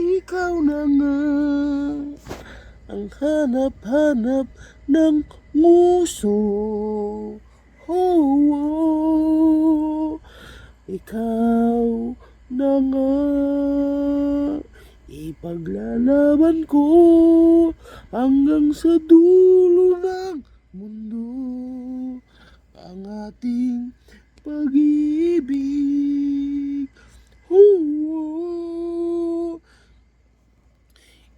ikaw na nga ang hanap-hanap ng nguso. Oh, oh, ikaw na nga ipaglalaban ko hanggang sa dulo ng mundo ang ating pag-ibig. Oh,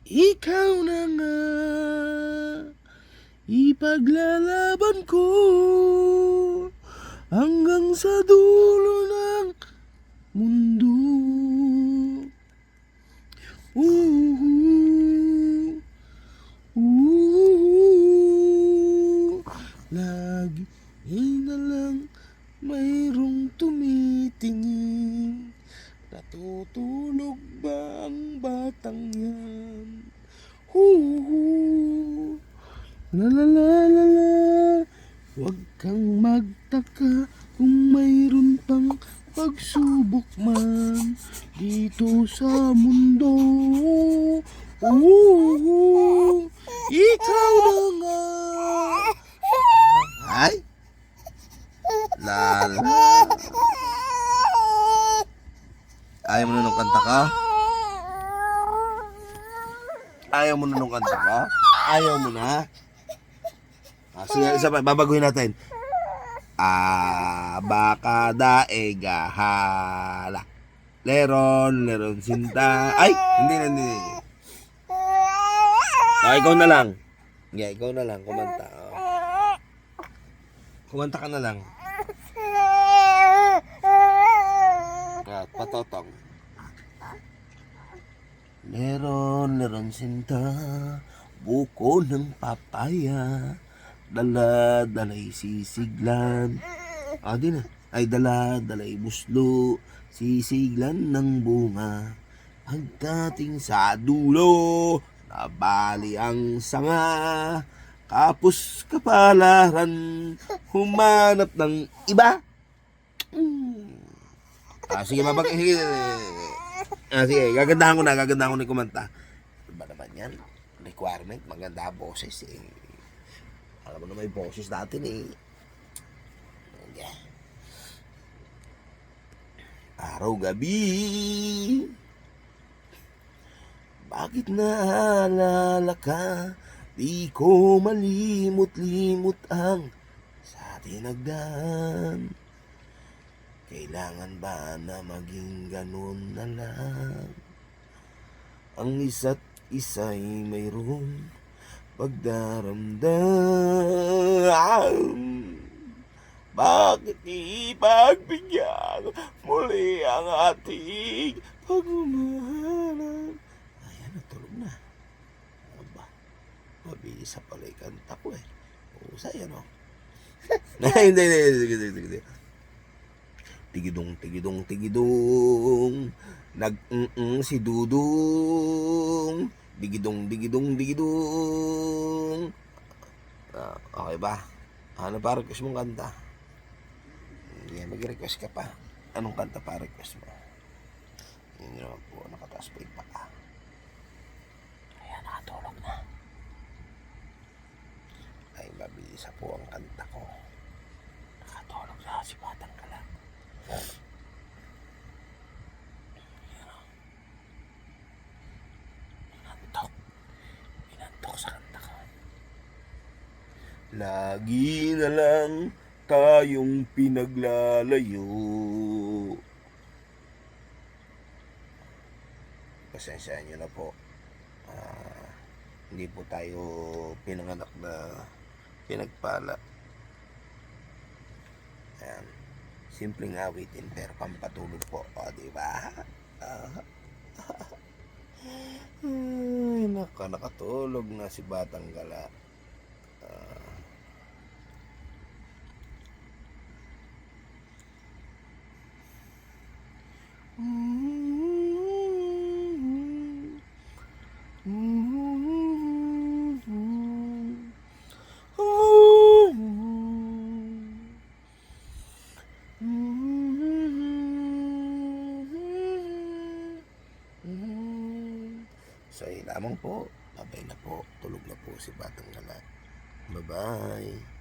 ikaw na nga ipaglalaban ko hanggang sa dulo ng mundo. Lagi na lang mayroong tumitingin. Natutulog ba ang batang yan? La la la la la. Huwag kang magtaka kung mayroon pang pagsubok man dito sa mundo. Ikaw na nga. Ay, lala. Ayaw mo na nung kanta ka? Ayaw mo na nung kanta ka? Ayaw mo na? Sige, isa pa, babaguhin natin. Baka daega hala. Leron sinta. Ay, hindi. Ikaw na lang. Yeah, ikaw na lang, kumanta. Kumanta ka na lang. At patotong. Leron sinta, buko ng papaya, dala-dalay sisiglan. Di na. Ay dala-dalay buslo, sisiglan ng bunga. Pagdating sa dulo, nabali ang sanga. Kapos kapalaran, humanap ng iba. Sige, sige, gagandahan ko na yung kumanta. Ano ba naman yan? Requirement, maganda boses eh. Alam mo na may boses natin eh. Okay. Araw-gabi, bakit naalala ka? Di ko malimot-limot ang sa tinagdan. Kailangan ba na maging ganun na lang? Ang isa't isa'y mayroong pagdaramdam. Bakit ipagbigyan muli ang ating pagmamahalan? Ayan, natulog na. Aba, mabilis sa pala yung kanta ko eh. Usay ano? Hindi. Tigidong. Si Dudong. Digidong. Okay ba? Ano pa request mong kanta? Hindi, mag-request ka pa. Anong kanta pa request mo? Hindi naman po, nakataas pa yung paa. Kaya nakatulog na. Ay, mabilis po ang kanta ko. Nakatulog na si Batang Gala. Inantok sa kanta ko. Lagi na lang tayong pinaglalayo. Pasensyahan nyo na po. Hindi po tayo pinanganak na pinagpala. Ayan. Simpleng awitin pero pampatulog po. Diba? Ay, nakatulog na si Batang Gala. So, yun lamang po. Babay na po. Tulog na po si Batang Gala. Bye-bye.